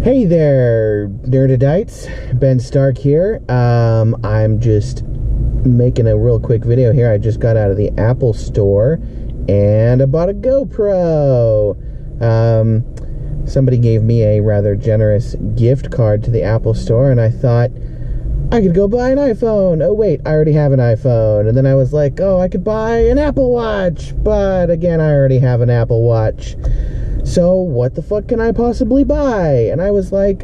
Hey there, Nerdidites. Ben Stark here. I'm just making a real quick video here. I just got out of the Apple store and I bought a GoPro. Somebody gave me a rather generous gift card to the Apple store, and I thought I could go buy an iPhone. Oh wait, I already have an iPhone. And then I was like, oh, I could buy an Apple Watch, but again, I already have an Apple Watch. So what the fuck can I possibly buy? And I was like,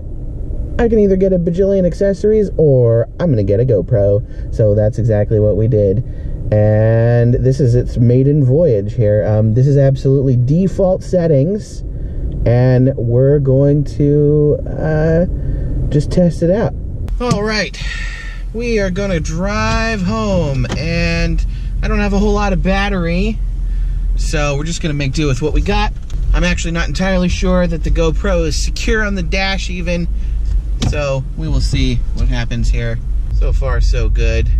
I can either get a bajillion accessories or I'm gonna get a GoPro. So that's exactly what we did. And this is its maiden voyage here. This is absolutely default settings, and we're going to just test it out. All right, we are gonna drive home, and I don't have a whole lot of battery, so we're just gonna make do with what we got. I'm actually not entirely sure that the GoPro is secure on the dash even, so we will see what happens here. So far, so good.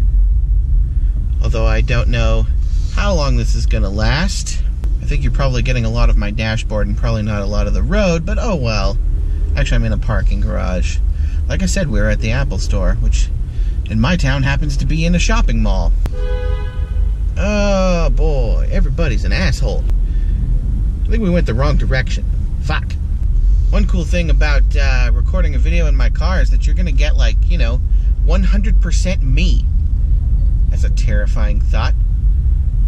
Although I don't know how long this is gonna last. I think you're probably getting a lot of my dashboard and probably not a lot of the road, but oh well. Actually, I'm in a parking garage. Like I said, we were at the Apple store, which in my town happens to be in a shopping mall. Oh boy, everybody's an asshole. I think we went the wrong direction. Fuck. One cool thing about recording a video in my car is that you're gonna get, like, you know, 100% me. That's a terrifying thought.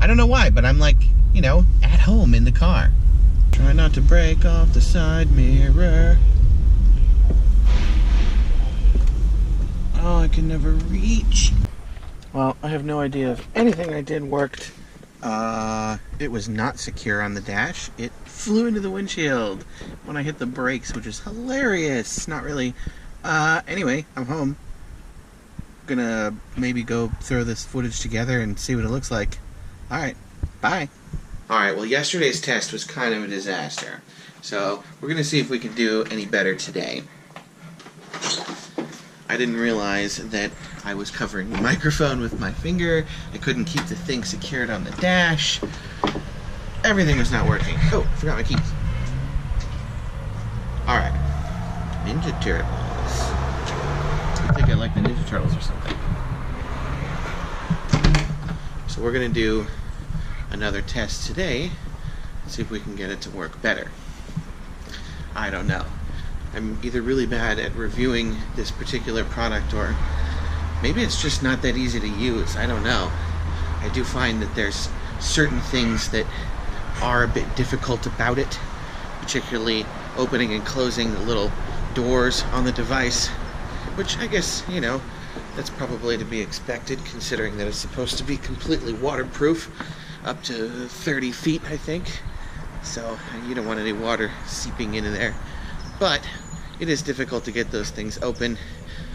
I don't know why, but I'm like, you know, at home in the car. Try not to break off the side mirror. Oh, I can never reach. Well, I have no idea if anything I did worked. It was not secure on the dash. It flew into the windshield when I hit the brakes, which is hilarious. Not really. Anyway, I'm home. Gonna maybe go throw this footage together and see what it looks like. Alright, bye. Alright, well, yesterday's test was kind of a disaster. So, we're gonna see if we can do any better today. I didn't realize that I was covering the microphone with my finger. I couldn't keep the thing secured on the dash. Everything was not working. Oh, I forgot my keys. Alright. Ninja Turtles. I think I like the Ninja Turtles or something. So we're going to do another test today. See if we can get it to work better. I don't know. I'm either really bad at reviewing this particular product, or maybe it's just not that easy to use. I don't know. I do find that there's certain things that are a bit difficult about it, particularly opening and closing the little doors on the device, which I guess, you know, that's probably to be expected considering that it's supposed to be completely waterproof up to 30 feet, I think. So you don't want any water seeping into there. But it is difficult to get those things open.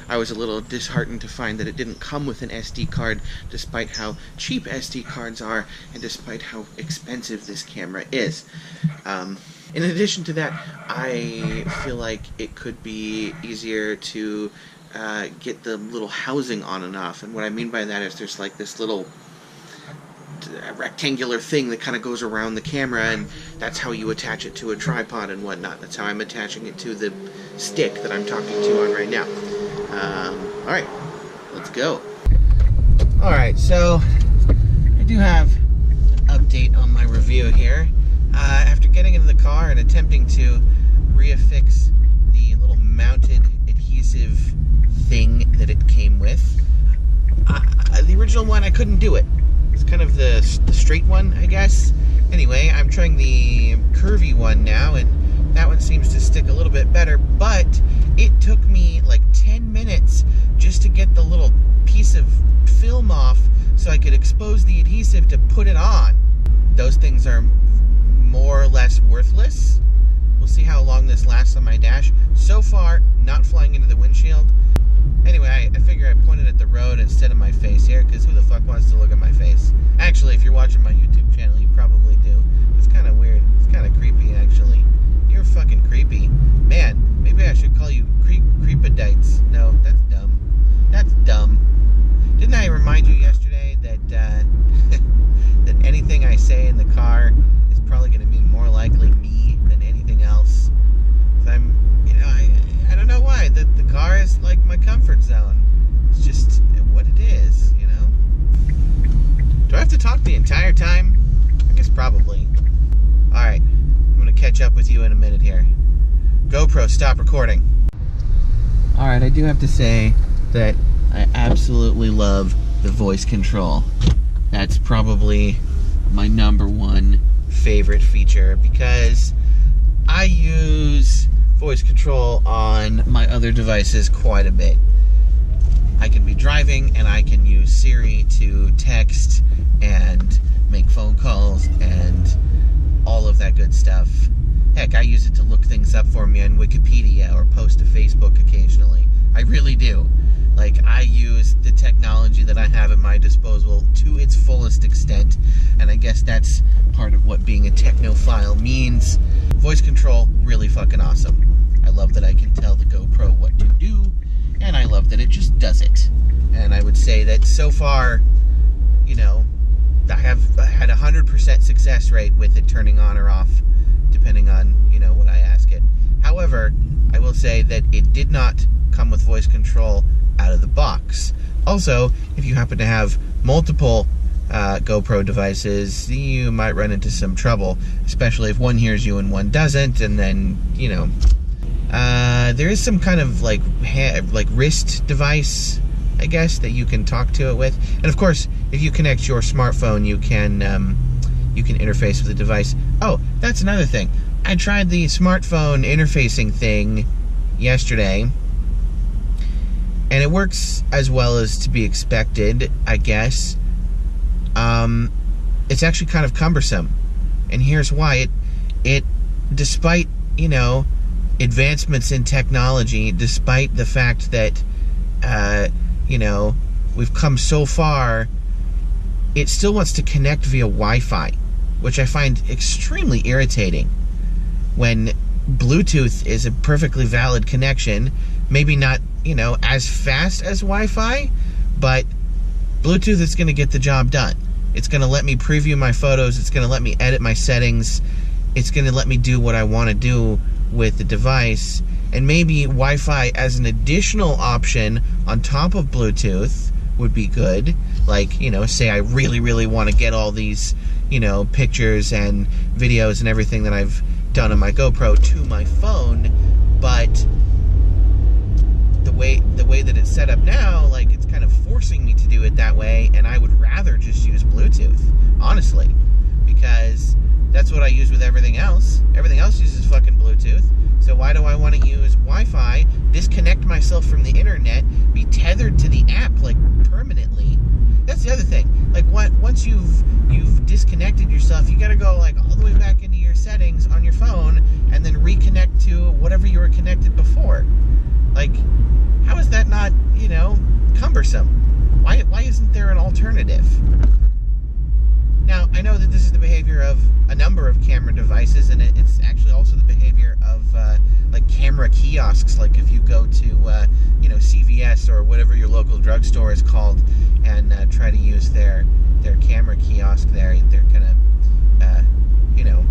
I was a little disheartened to find that it didn't come with an SD card, despite how cheap SD cards are, and despite how expensive this camera is. In addition to that, I feel like it could be easier to get the little housing on and off. And what I mean by that is there's like this little rectangular thing that kind of goes around the camera, and that's how you attach it to a tripod and whatnot. That's how I'm attaching it to the stick that I'm talking to on right now. Alright, let's go. Alright, so I do have an update on my review here. After getting into the car and attempting to reaffix the little mounted adhesive thing that it came with, the original one, I couldn't do it. It's kind of the straight one, I guess. Anyway, I'm trying the curvy one now, and that one seems to stick a little bit better, but it took me like 10 minutes just to get the little piece of film off so I could expose the adhesive to put it on. Those things are more or less worthless. We'll see how long this lasts on my dash. So far, not flying into the windshield. Anyway, I figure I pointed at the road instead of my face here, because who the fuck wants to look at my face? Actually, if you're watching my YouTube channel, you probably do. It's kind of weird. It's kind of creepy, actually. You're fucking creepy. Man, maybe I should call you creepadites. No, that's dumb. That's dumb. Didn't I remind you yesterday that that anything I say in the car is probably going to be more likely me than anything else? So I'm, you know, I catch up with you in a minute here. GoPro, stop recording. Alright, I do have to say that I absolutely love the voice control. That's probably my #1 favorite feature, because I use voice control on my other devices quite a bit. I can be driving and I can use Siri to text and make phone calls and all of that good stuff. Heck, I use it to look things up for me on Wikipedia or post to Facebook occasionally. I really do. Like, I use the technology that I have at my disposal to its fullest extent, and I guess that's part of what being a technophile means. Voice control, really fucking awesome. I love that I can tell the GoPro what to do, and I love that it just does it. And I would say that so far, you know, I have had 100% success rate with it turning on or off, depending on, you know, what I ask it. However, I will say that it did not come with voice control out of the box. Also, if you happen to have multiple GoPro devices, you might run into some trouble, especially if one hears you and one doesn't, and then, you know, there is some kind of like wrist device, I guess, that you can talk to it with. And of course, if you connect your smartphone, you can interface with the device. Oh, that's another thing. I tried the smartphone interfacing thing yesterday, and it works as well as to be expected, I guess. It's actually kind of cumbersome, and here's why. It despite, you know, advancements in technology, despite the fact that you know, we've come so far, it still wants to connect via Wi-Fi, which I find extremely irritating, when Bluetooth is a perfectly valid connection. Maybe not, you know, as fast as Wi-Fi, but Bluetooth is going to get the job done. It's going to let me preview my photos, it's going to let me edit my settings, it's going to let me do what I want to do with the device. And maybe Wi-Fi as an additional option on top of Bluetooth would be good. Like, you know, say I really, really want to get all these, you know, pictures and videos and everything that I've done on my GoPro to my phone, but the way that it's set up now, like, it's kind of forcing me to do it that way, and I would rather just use Bluetooth, honestly, because that's what I use with everything else. Everything else uses fucking Bluetooth. So why do I want to use Wi-Fi, disconnect myself from the internet, be tethered to the app, like, permanently? That's the other thing. Like, once you've disconnected yourself, you gotta go, like, all the way back into your settings on your phone and then reconnect to whatever you were connected before. Like, how is that not, you know, cumbersome? Why isn't there an alternative? Now, I know that this is the behavior of a number of camera devices, and it's actually also the behavior of like camera kiosks. Like if you go to you know, CVS or whatever your local drugstore is called, and try to use their camera kiosk there, they're gonna you know,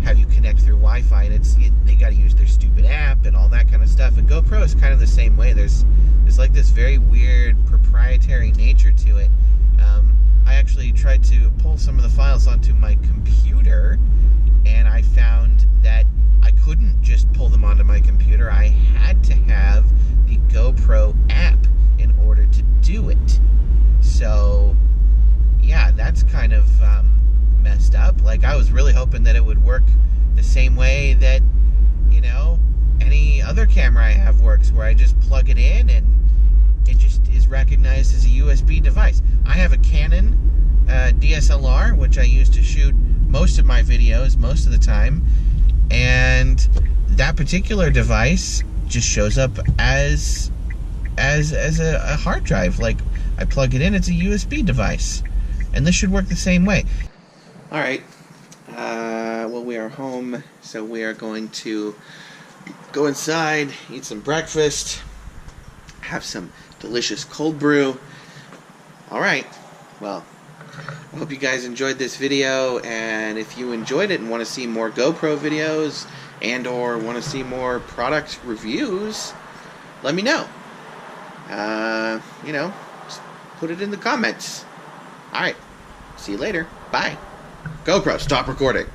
have you connect through Wi-Fi, and they got to use their stupid app and all that kind of stuff. And GoPro is kind of the same way. There's like this very weird proprietary nature to it. I actually tried to pull some of the files onto my computer, and I found that I couldn't just pull them onto my computer. I had to have the GoPro app in order to do it. So, yeah, that's kind of messed up. Like, I was really hoping that it would work the same way that, you know, any other camera I have works, where I just plug it in and it just is recognized as a USB device. I have a Canon DSLR, which I use to shoot most of my videos most of the time, and that particular device just shows up as a hard drive. Like, I plug it in, it's a USB device, and this should work the same way. Alright, well, we are home, so we are going to go inside, eat some breakfast, have some delicious cold brew. Alright, well, I hope you guys enjoyed this video, and if you enjoyed it and want to see more GoPro videos and or want to see more product reviews, let me know. You know, just put it in the comments. Alright, see you later. Bye. GoPro, stop recording.